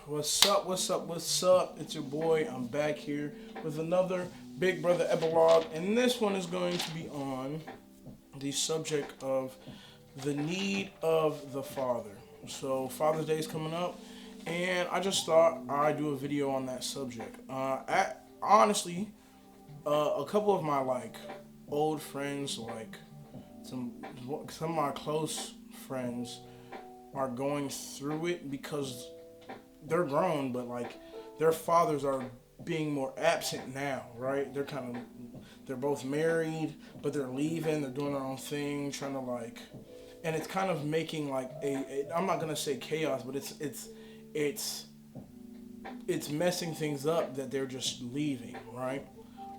What's up? What's up? What's up? It's your boy. I'm back here with another Big Brother Epilogue, and this one is going to be on the subject of the need of the father. So Father's Day is coming up, and I just thought I'd do a video on that subject. Honestly, a couple of my old friends, some some of my close friends, are going through it because they're grown, but their fathers are being more absent now, right? They're both married, but they're leaving. They're doing their own thing, trying to and it's kind of making I'm not gonna say chaos, but it's messing things up that they're just leaving, right?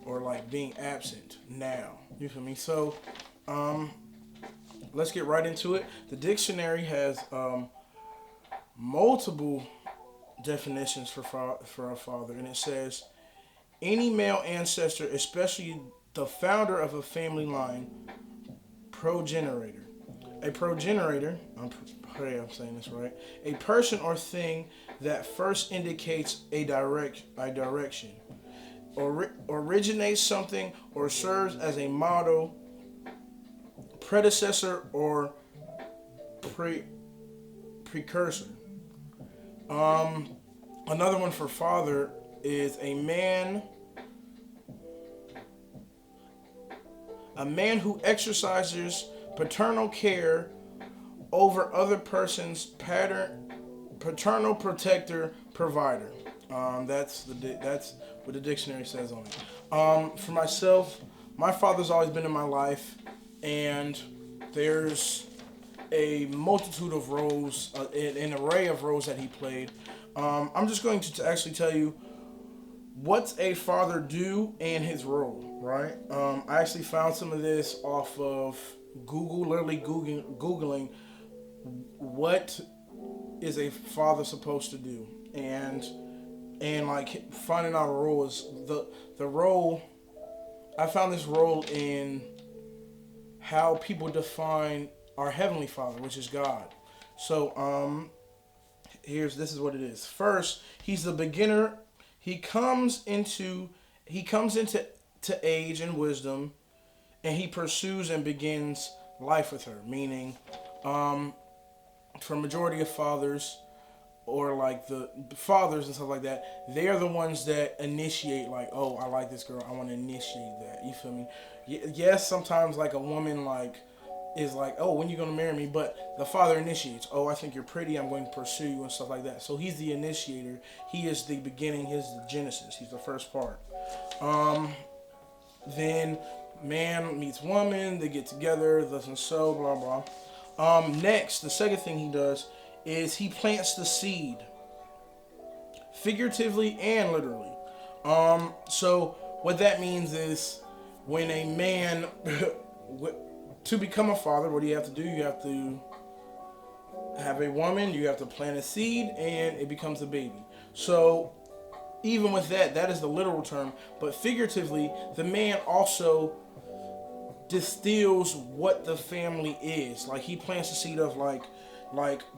Or being absent now. You feel me? So, let's get right into it. The dictionary has multiple definitions for a father, and it says any male ancestor, especially the founder of a family line, progenitor. A progenitor, I'm saying this right, a person or thing that first indicates a direction, originates something, or serves as a model, predecessor, or precursor. Another one for father is a man who exercises paternal care over other person's paternal protector, provider. That's what the dictionary says on it. For myself, my father's always been in my life, and there's a multitude of roles, an array of roles that he played. I'm just going to actually tell you what's a father do and his role, right? I actually found some of this off of Google, literally Googling what is a father supposed to do, and finding out a role is the role. I found this role in how people define our Heavenly Father, which is God. So this is what it is. First, he's the beginner. He comes into age and wisdom, and he pursues and begins life with her. Meaning, for majority of fathers, or the fathers and stuff like that, they are the ones that initiate. Oh, I like this girl, I want to initiate that. You feel me? Yes, sometimes a woman is oh, when you gonna marry me? But the father initiates. Oh, I think you're pretty, I'm going to pursue you, and stuff like that. So he's the initiator. He is the beginning. He's the genesis. He's the first part. Then man meets woman. They get together. Thus and so, blah blah. Next, the second thing he does is he plants the seed, figuratively and literally. So what that means is when a man to become a father, what do you have to do? You have to have a woman, you have to plant a seed, and it becomes a baby. So even with that is the literal term, but figuratively, the man also distills what the family is. He plants the seed of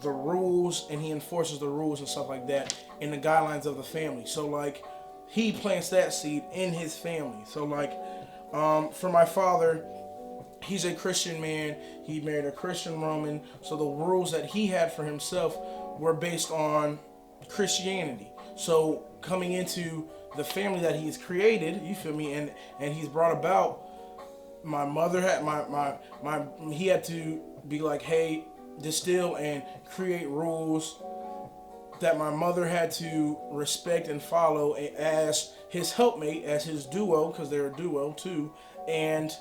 the rules, and he enforces the rules and stuff like that in the guidelines of the family. So he plants that seed in his family. So for my father, he's a Christian man. He married a Christian woman. So the rules that he had for himself were based on Christianity. So coming into the family that he's created, you feel me, and he's brought about, my mother had he had to be hey, distill and create rules that my mother had to respect and follow as his helpmate, as his duo, because they're a duo too, and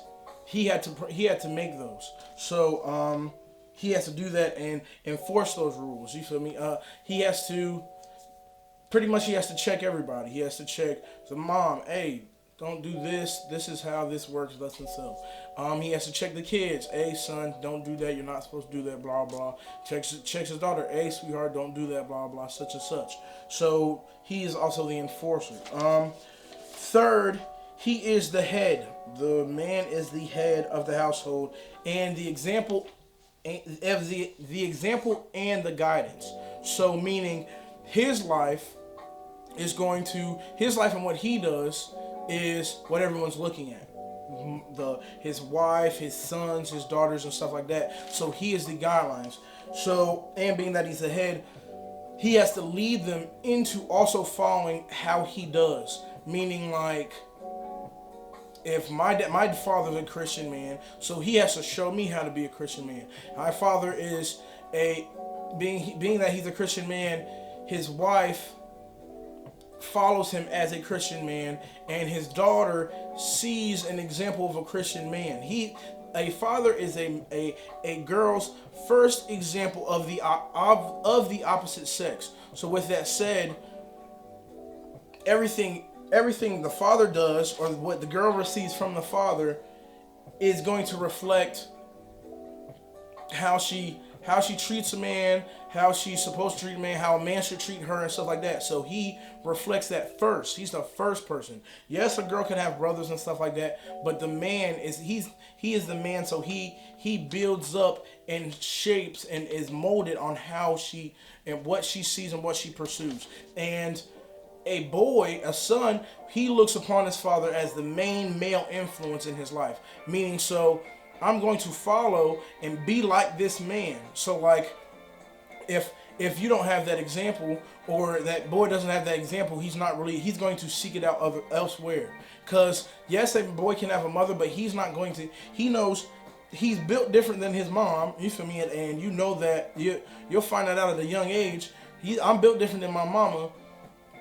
he had to make those. So he has to do that and enforce those rules. You feel me? He has to check everybody. He has to check the mom. Hey, don't do this. This is how this works. Thus and so. He has to check the kids. Hey, son, don't do that. You're not supposed to do that. Blah blah. Checks his daughter. Hey, sweetheart, don't do that. Blah blah. Such and such. So he is also the enforcer. Third, he is the head. The man is the head of the household, and the example and the guidance. So meaning his life his life and what he does is what everyone's looking at. His wife, his sons, his daughters, and stuff like that. So he is the guidelines. So, and being that he's the head, he has to lead them into also following how he does. Meaning, like, if my father's a Christian man, so he has to show me how to be a Christian man. My father is being that he's a Christian man, his wife follows him as a Christian man, and his daughter sees an example of a Christian man. A father is a girl's first example of the opposite sex. So with that said, everything the father does, or what the girl receives from the father, is going to reflect how she treats a man, how she's supposed to treat a man, how a man should treat her, and stuff like that. So he reflects that first. He's the first person. Yes, a girl can have brothers and stuff like that, but the man he is the man. So he builds up and shapes and is molded on how she and what she sees and what she pursues. And a son, he looks upon his father as the main male influence in his life. Meaning, so I'm going to follow and be like this man. So, like, if you don't have that example, or that boy doesn't have that example, he's going to seek it out elsewhere. Because, yes, a boy can have a mother, but he knows he's built different than his mom, you feel me? And you know that, you'll find that out at a young age. I'm built different than my mama,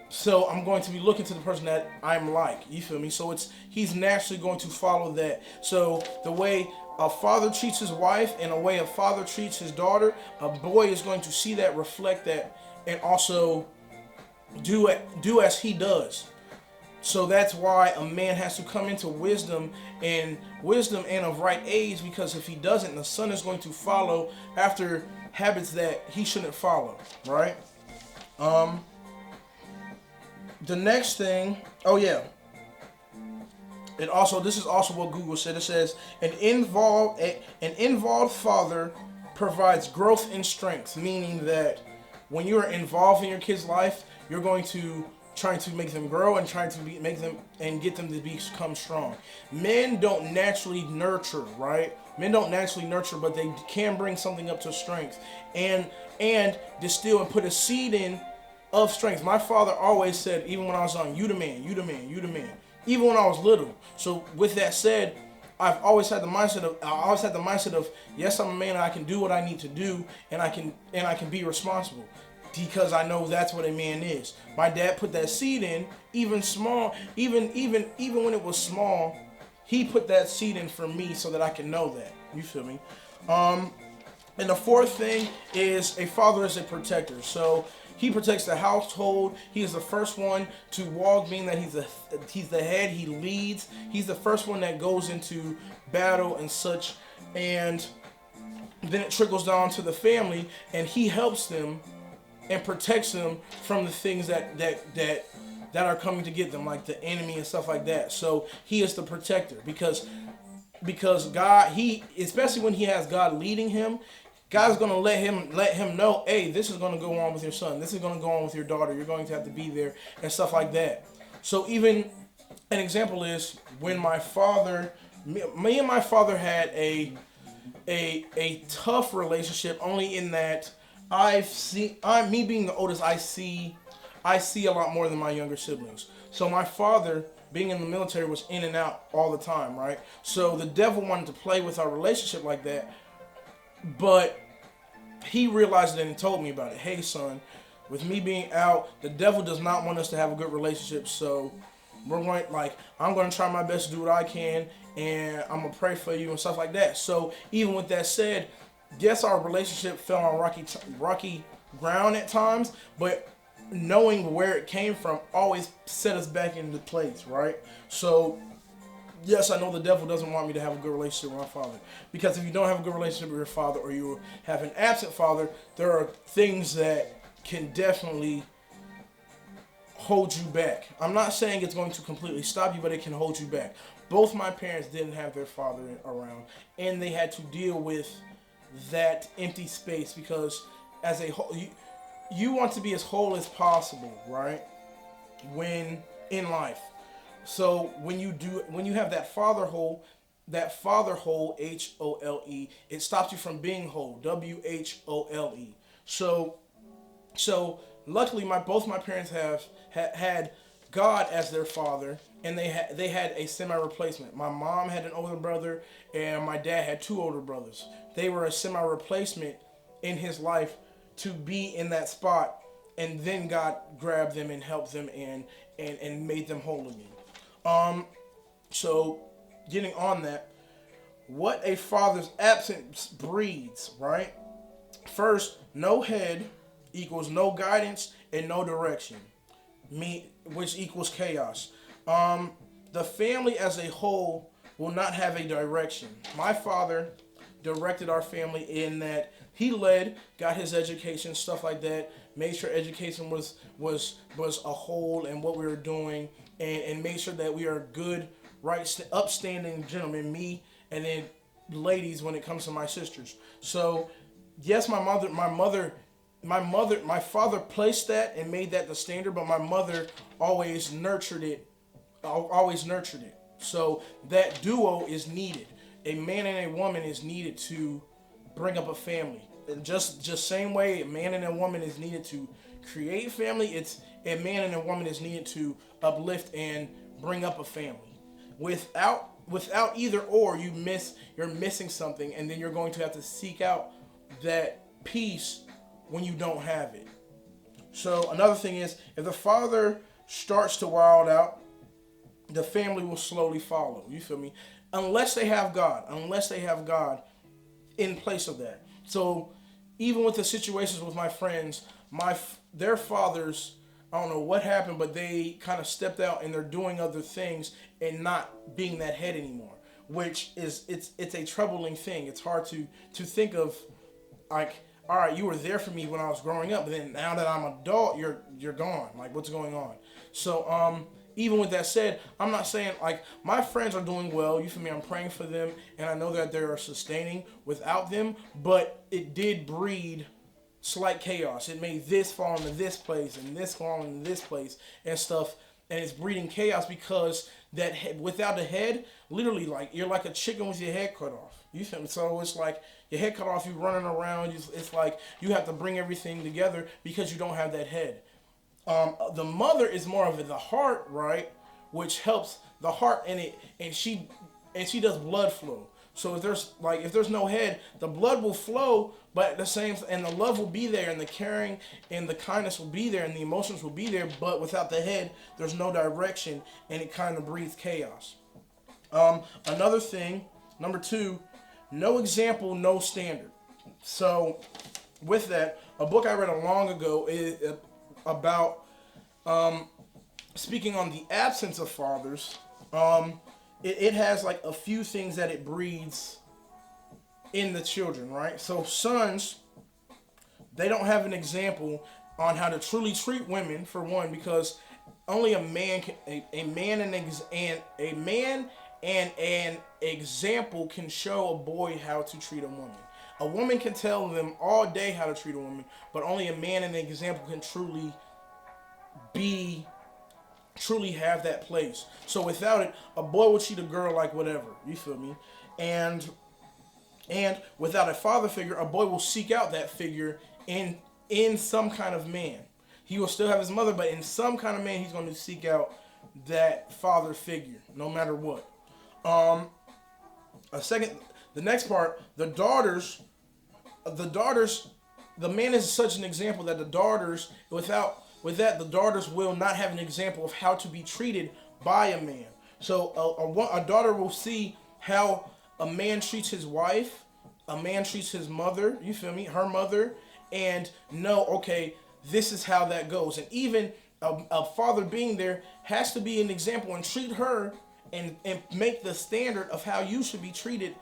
so I'm going to be looking to the person that I'm like, you feel me? So he's naturally going to follow that. So the way a father treats his wife and the way a father treats his daughter, a boy is going to see that, reflect that, and also do as he does. So that's why a man has to come into wisdom and of right age, because if he doesn't, the son is going to follow after habits that he shouldn't follow, right? The next thing, this is also what Google said. It says an involved father provides growth and strength, meaning that when you are involved in your kid's life, you're going to trying to make them grow and trying to make them and get them to become strong. Men don't naturally nurture, right? Men don't naturally nurture, but they can bring something up to strength and distill and put a seed in of strength. My father always said, even when I was young, you the man, you the man, you the man. Even when I was little. So with that said, I've always had the mindset of yes, I'm a man and I can do what I need to do, and I can be responsible, because I know that's what a man is. My dad put that seed in, even small, even when it was small, he put that seed in for me so that I can know that. You feel me? And the fourth thing is a father is a protector. So he protects the household. He is the first one to walk, being that he's the head. He leads. He's the first one that goes into battle and such. And then it trickles down to the family, and he helps them and protects them from the things that are coming to get them, like the enemy and stuff like that. So he is the protector, because God, especially when he has God leading him, God's going to let him know, hey, this is going to go on with your son. This is going to go on with your daughter. You're going to have to be there and stuff like that. So even an example is when me and my father had a tough relationship, only in that me being the oldest, I see a lot more than my younger siblings. So my father, being in the military, was in and out all the time, right? So the devil wanted to play with our relationship like that. But he realized it and told me about it. Hey, son, with me being out, the devil does not want us to have a good relationship. So I'm going to try my best to do what I can, and I'm going to pray for you and stuff like that. So even with that said, yes, our relationship fell on rocky ground at times, but knowing where it came from always set us back into place, right? So yes, I know the devil doesn't want me to have a good relationship with my father, because if you don't have a good relationship with your father, or you have an absent father, there are things that can definitely hold you back. I'm not saying it's going to completely stop you, but it can hold you back. Both my parents didn't have their father around, and they had to deal with that empty space, because as a whole, you want to be as whole as possible, right? When in life. So when you have that father hole, HOLE, it stops you from being whole, WHOLE. So so luckily, both my parents had God as their father, and they had a semi replacement. My mom had an older brother, and my dad had two older brothers. They were a semi replacement in his life to be in that spot, and then God grabbed them and helped them and made them whole again. So getting on that, what a father's absence breeds, right? First, no head equals no guidance and no direction, which equals chaos. The family as a whole will not have a direction. My father directed our family in that he led, got his education, stuff like that, made sure education was a whole and what we were doing, and made sure that we are good, right, upstanding gentlemen, me, and then ladies when it comes to my sisters. So yes, my father placed that and made that the standard, but my mother always nurtured it. So that duo is needed. A man and a woman is needed to bring up a family. And just same way a man and a woman is needed to create family, it's a man and a woman is needed to uplift and bring up a family. Without either or, you're missing something, and then you're going to have to seek out that peace when you don't have it. So another thing is, if the father starts to wild out, the family will slowly follow. You feel me? Unless they have God in place of that. So even with the situations with my friends, their fathers, I don't know what happened, but they kind of stepped out and they're doing other things and not being that head anymore, which is it's a troubling thing. It's hard to think of, like, all right, you were there for me when I was growing up, but then now that I'm adult, you're gone. Like, what's going on? So even with that said, I'm not saying, like, my friends are doing well. You feel me? I'm praying for them, and I know that they are sustaining without them, but it did breed slight chaos. It made this fall into this place and this fall into this place and stuff, and it's breeding chaos because without a head, literally, like, you're like a chicken with your head cut off. You feel me? So it's like your head cut off, you running around. It's like you have to bring everything together because you don't have that head. The mother is more of the heart, right, which helps the heart in it, and she does blood flow. So if there's no head, the blood will flow, but and the love will be there, and the caring and the kindness will be there, and the emotions will be there. But without the head, there's no direction, and it kind of breeds chaos. Another thing, number 2, no example, no standard. So with that, a book I read long ago is about speaking on the absence of fathers. It has like a few things that it breeds in the children, right? So sons, they don't have an example on how to truly treat women, for one, because only a man and an example can show a boy how to treat a woman. A woman can tell them all day how to treat a woman, but only a man and an example can truly have that place. So without it, a boy will treat a girl like whatever. You feel me? And without a father figure, a boy will seek out that figure in some kind of man. He will still have his mother, but in some kind of man, he's going to seek out that father figure, no matter what. The next part, the daughters, the man is such an example that the daughters, with that, the daughters will not have an example of how to be treated by a man. So a daughter will see how a man treats his wife, a man treats his mother, you feel me, her mother, and know, okay, this is how that goes. And even a father being there has to be an example and treat her and make the standard of how you should be treated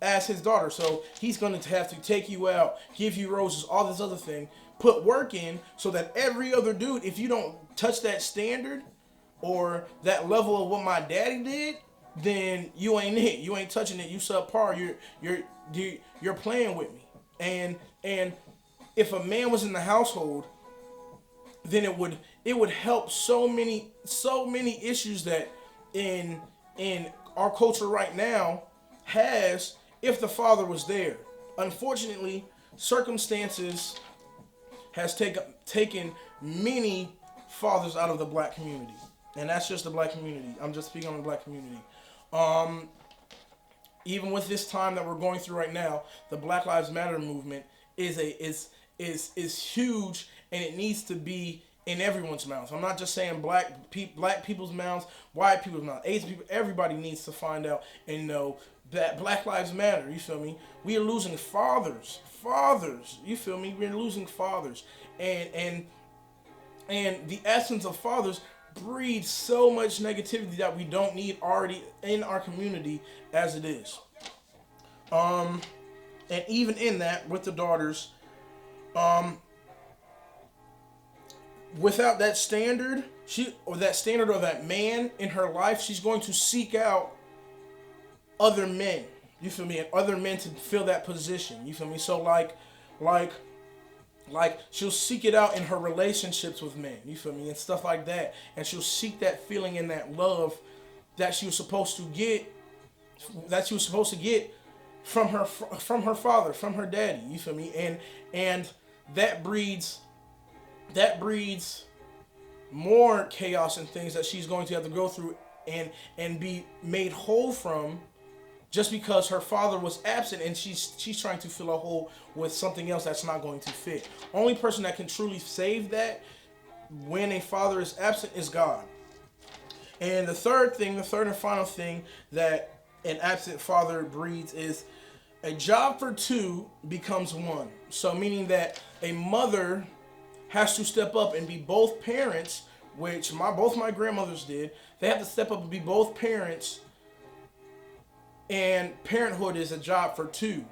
as his daughter. So he's going to have to take you out, give you roses, all this other thing, put work in, so that every other dude, if you don't touch that standard or that level of what my daddy did, then you ain't it. You ain't touching it. You subpar. You're playing with me. And if a man was in the household then it would help so many issues that in in our culture right now has, if the father was there. Unfortunately, circumstances has taken many fathers out of the black community, and that's just the black community. I'm just speaking on the black community. Um, Even with this time that we're going through right now, the Black Lives Matter movement is huge, and it needs to be in everyone's mouth. I'm not just saying black people's mouths, white people's mouths, Asian people. Everybody needs to find out and know that Black Lives Matter. You feel me? We are losing fathers. You feel me? We're losing fathers, and the essence of fathers breeds so much negativity that we don't need already in our community as it is. Um, and even in that, with the daughters, um, without that standard, or that man in her life, she's going to seek out other men. You feel me? And other men to fill that position. You feel me? So like she'll seek it out in her relationships with men. You feel me? And stuff like that. And she'll seek that feeling and that love that she was supposed to get. That she was supposed to get from her father, from her daddy. You feel me? And that breeds more chaos and things that she's going to have to go through and be made whole from, just because her father was absent, and she's trying to fill a hole with something else that's not going to fit. Only person that can truly save that when a father is absent is God. And the third and final thing that an absent father breeds is a job for two becomes one. So meaning that a mother has to step up and be both parents, which both my grandmothers did. They have to step up and be both parents, and parenthood is a job for two.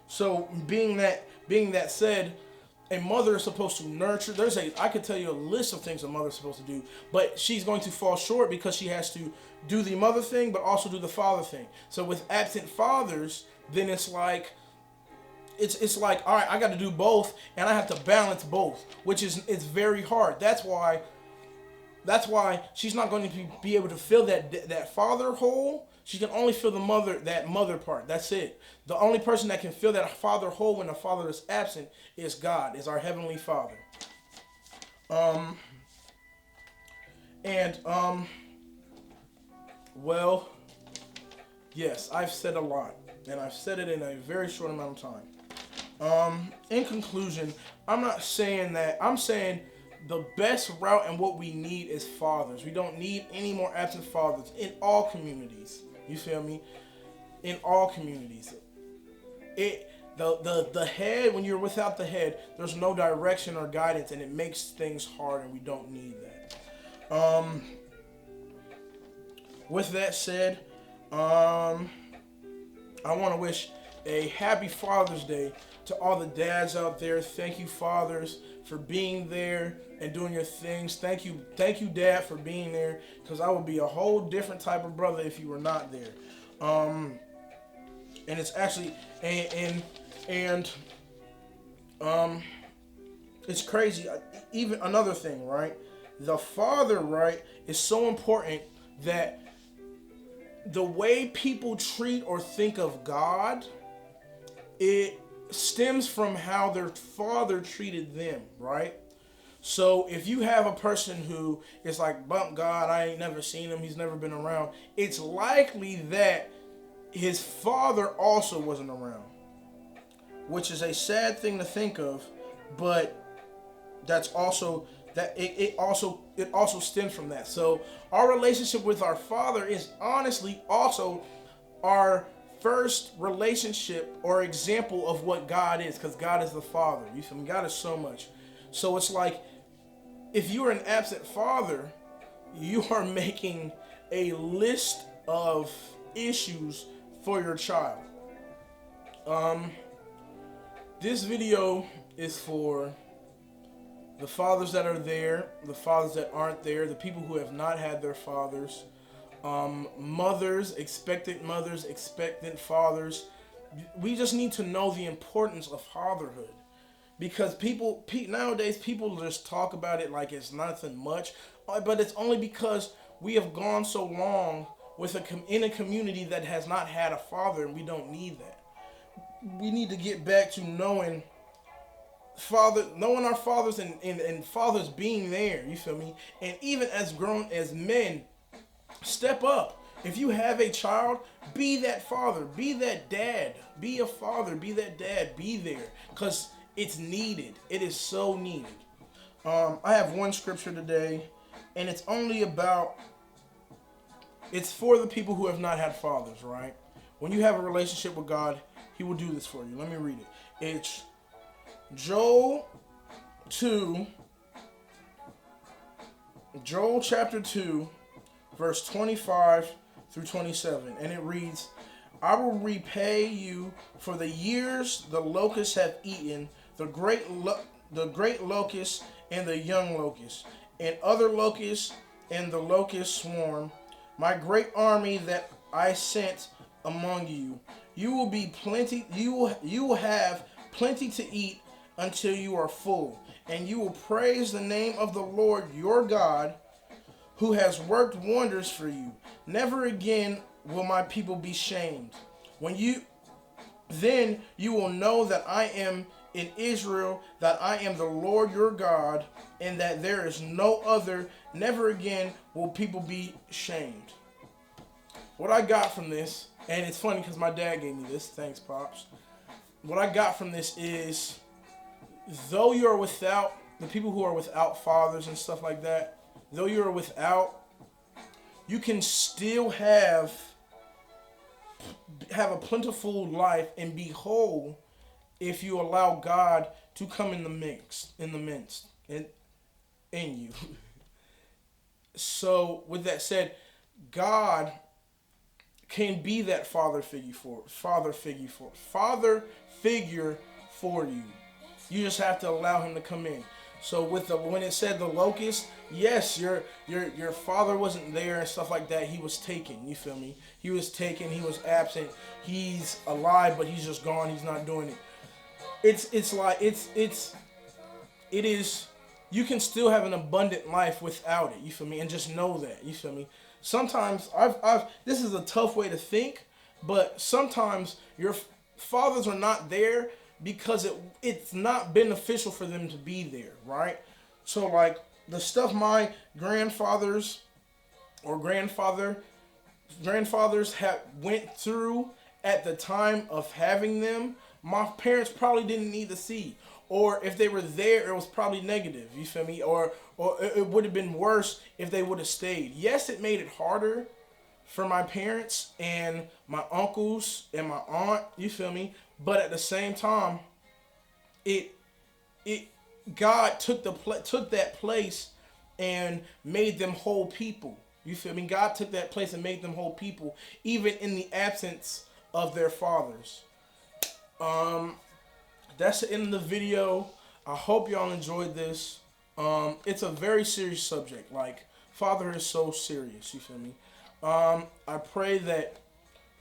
So being that said, a mother is supposed to nurture. I could tell you a list of things a mother's supposed to do, but she's going to fall short because she has to do the mother thing but also do the father thing. So with absent fathers, then it's like all right, I got to do both, and I have to balance both, which it's very hard. That's why she's not going to be able to fill that father hole. She can only fill that mother part. That's it. The only person that can fill that father hole when the father is absent is God, is our heavenly Father. And well, yes, I've said a lot, and I've said it in a very short amount of time. In conclusion, I'm saying the best route and what we need is fathers. We don't need any more absent fathers in all communities. You feel me? In all communities. The head, when you're without the head, there's no direction or guidance, and it makes things hard, and we don't need that. With that said, I want to wish a happy Father's Day to all the dads out there. Thank you, fathers, for being there and doing your things. Thank you, Dad, for being there, because I would be a whole different type of brother if you were not there. And it's actually and it's crazy. Even another thing, right? The father, right, is so important that the way people treat or think of God, it stems from how their father treated them, right? So if you have a person who is like, bump God, I ain't never seen him, he's never been around, it's likely that his father also wasn't around, which is a sad thing to think of, but that's also that it also stems from that. So our relationship with our father is honestly also our first relationship or example of what God is, because God is the Father. You feel me? God is so much. So it's like, if you're an absent father, you are making a list of issues for your child. This video is for the fathers that are there, the fathers that aren't there, the people who have not had their fathers, mothers, expectant fathers. We just need to know the importance of fatherhood. because nowadays people just talk about it like it's nothing much, but it's only because we have gone so long in a community that has not had a father, and we don't need that. We need to get back to knowing our fathers, and fathers being there. You feel me? And even as men, step up. If you have a child, be that father, be that dad, be a father, be that dad, be there, because it's needed. It is so needed. I have one scripture today, and it's for the people who have not had fathers, right? When you have a relationship with God, He will do this for you. Let me read it. It's Joel 2, Joel chapter 2, verse 25 through 27. And it reads, I will repay you for the years the locusts have eaten, the great locust and the young locust, and other locusts and the locust swarm, my great army that I sent among you. You will be plenty. You will have plenty to eat until you are full, and you will praise the name of the Lord your God, who has worked wonders for you. Never again will my people be shamed. Then you will know that I am in Israel, that I am the Lord your God, and that there is no other. Never again will people be shamed. What I got from this, and it's funny because my dad gave me this. Thanks, Pops. What I got from this is, though you are without, the people who are without fathers and stuff like that, though you are without, you can still have a plentiful life and be whole if you allow God to come in the midst, in you. So, with that said, God can be that father figure for you. You just have to allow Him to come in. So when it said the locust, yes, your father wasn't there and stuff like that. He was taken. You feel me? He was taken. He was absent. He's alive, but he's just gone. He's not doing it. It is. You can still have an abundant life without it. You feel me? And just know that. You feel me? Sometimes this is a tough way to think, but sometimes your fathers are not there because it's not beneficial for them to be there, right? So like the stuff my grandfathers have went through at the time of having them, my parents probably didn't need to see. Or if they were there, it was probably negative. You feel me? Or it would have been worse if they would have stayed. Yes, it made it harder for my parents and my uncles and my aunt. You feel me? But at the same time, God took that place and made them whole people. You feel me? God took that place and made them whole people, even in the absence of their fathers. That's the end of the video. I hope y'all enjoyed this. It's a very serious subject. Like, fatherhood is so serious. You feel me? I pray that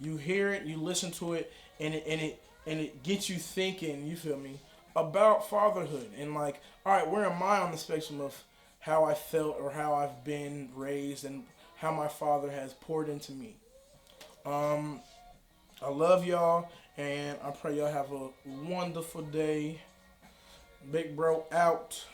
you hear it, you listen to it, and it gets you thinking. You feel me? About fatherhood and like, all right, where am I on the spectrum of how I felt or how I've been raised and how my father has poured into me. I love y'all, and I pray y'all have a wonderful day. Big bro out.